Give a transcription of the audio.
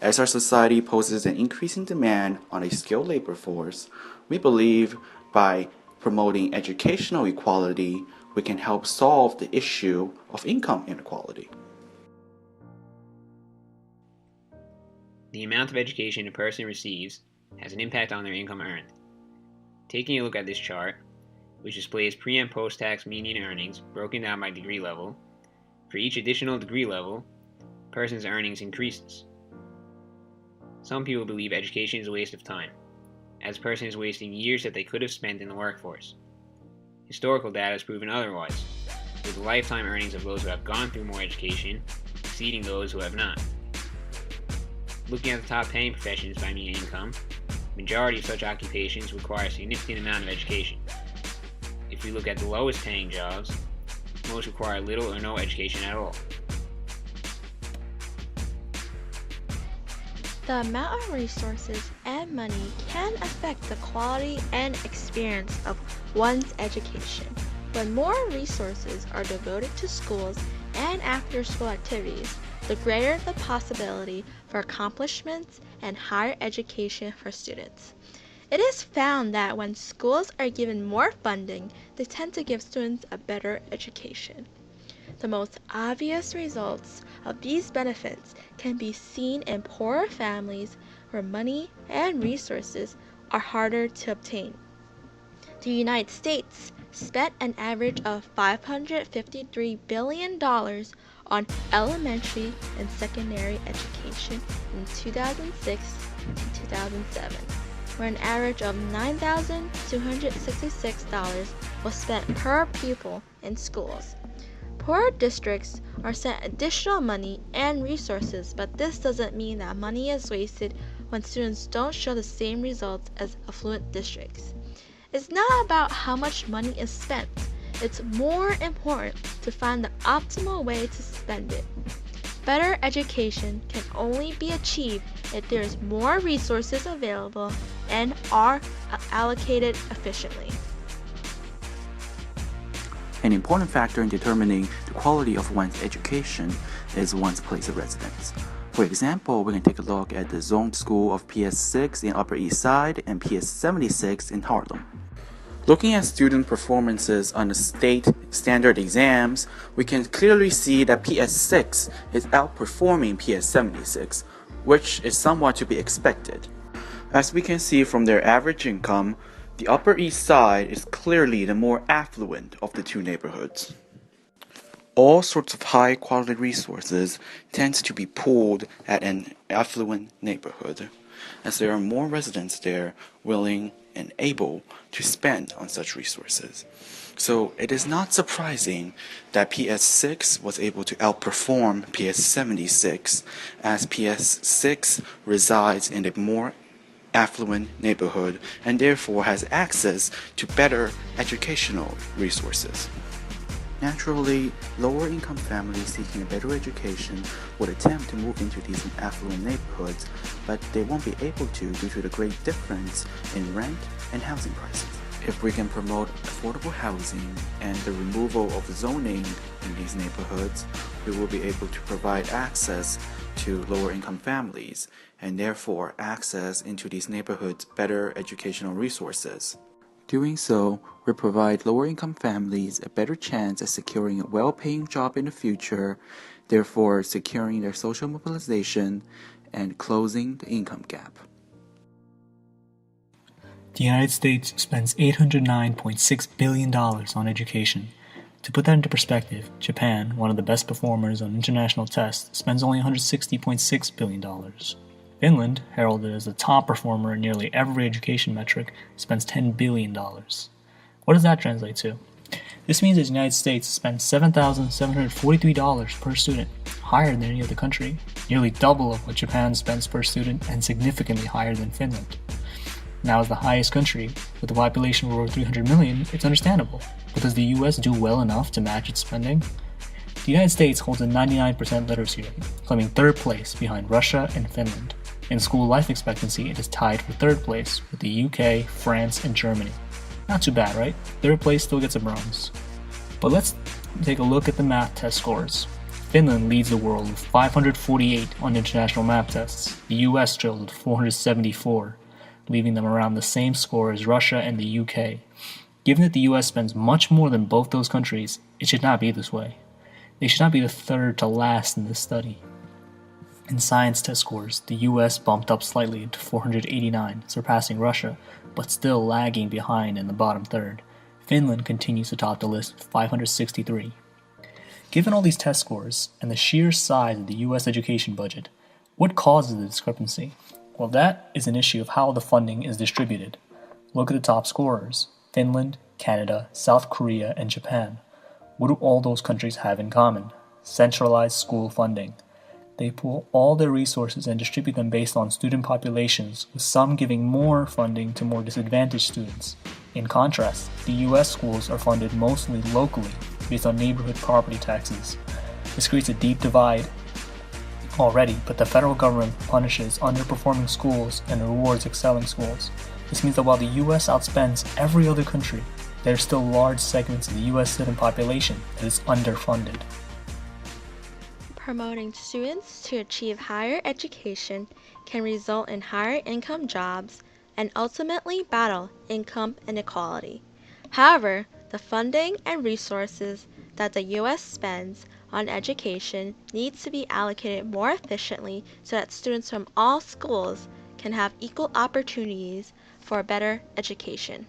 As our society poses an increasing demand on a skilled labor force, we believe by promoting educational equality, we can help solve the issue of income inequality. The amount of education a person receives has an impact on their income earned. Taking a look at this chart, which displays pre- and post-tax median earnings broken down by degree level, for each additional degree level, a person's earnings increases. Some people believe education is a waste of time, as a person is wasting years that they could have spent in the workforce. Historical data has proven otherwise, with the lifetime earnings of those who have gone through more education exceeding those who have not. Looking at the top paying professions by median income, the majority of such occupations require a significant amount of education. If we look at the lowest paying jobs, most require little or no education at all. The amount of resources and money can affect the quality and experience of one's education. When more resources are devoted to schools and after-school activities, the greater the possibility for accomplishments and higher education for students. It is found that when schools are given more funding, they tend to give students a better education. The most obvious results of these benefits can be seen in poorer families where money and resources are harder to obtain. The United States spent an average of $553 billion on elementary and secondary education in 2006 to 2007, where an average of $9,266 was spent per pupil in schools. Poorer districts are sent additional money and resources, but this doesn't mean that money is wasted when students don't show the same results as affluent districts. It's not about how much money is spent. It's more important to find the optimal way to spend it. Better education can only be achieved if there is more resources available and are allocated efficiently. An important factor in determining the quality of one's education is one's place of residence. For example, we can take a look at the zoned school of PS6 in Upper East Side and PS76 in Harlem. Looking at student performances on the state standard exams, we can clearly see that PS6 is outperforming PS76, which is somewhat to be expected. As we can see from their average income, the Upper East Side is clearly the more affluent of the two neighborhoods. All sorts of high-quality resources tend to be pooled at an affluent neighborhood, as there are more residents there willing and able to spend on such resources. So it is not surprising that PS6 was able to outperform PS76, as PS6 resides in a more affluent neighborhood and therefore has access to better educational resources. Naturally, lower-income families seeking a better education would attempt to move into these affluent neighborhoods, but they won't be able to due to the great difference in rent and housing prices. If we can promote affordable housing and the removal of zoning in these neighborhoods, we will be able to provide access to lower-income families and therefore access into these neighborhoods better educational resources. Doing so will provide lower-income families a better chance at securing a well-paying job in the future, therefore securing their social mobilization and closing the income gap. The United States spends $809.6 billion on education. To put that into perspective, Japan, one of the best performers on international tests, spends only $160.6 billion. Finland, heralded as the top performer in nearly every education metric, spends $10 billion. What does that translate to? This means that the United States spends $7,743 per student, higher than any other country, nearly double of what Japan spends per student, and significantly higher than Finland. Now, as the highest country, with a population of over 300 million, it's understandable. But does the US do well enough to match its spending? The United States holds a 99% literacy rate, claiming third place behind Russia and Finland. In school life expectancy, it is tied for third place with the UK, France, and Germany. Not too bad, right? Third place still gets a bronze. But let's take a look at the math test scores. Finland leads the world with 548 on international math tests. The US trails with 474, leaving them around the same score as Russia and the UK. Given that the US spends much more than both those countries, it should not be this way. They should not be the third to last in this study. In science test scores, the US bumped up slightly to 489, surpassing Russia, but still lagging behind in the bottom third. Finland continues to top the list with 563. Given all these test scores and the sheer size of the US education budget, what causes the discrepancy? Well, that is an issue of how the funding is distributed. Look at the top scorers: Finland, Canada, South Korea, and Japan. What do all those countries have in common? Centralized school funding. They pool all their resources and distribute them based on student populations, with some giving more funding to more disadvantaged students. In contrast, the US schools are funded mostly locally, based on neighborhood property taxes. This creates a deep divide already, but the federal government punishes underperforming schools and rewards excelling schools. This means that while the US outspends every other country, there are still large segments of the US student population that is underfunded. Promoting students to achieve higher education can result in higher income jobs and ultimately battle income inequality. However, the funding and resources that the U.S. spends on education needs to be allocated more efficiently so that students from all schools can have equal opportunities for a better education.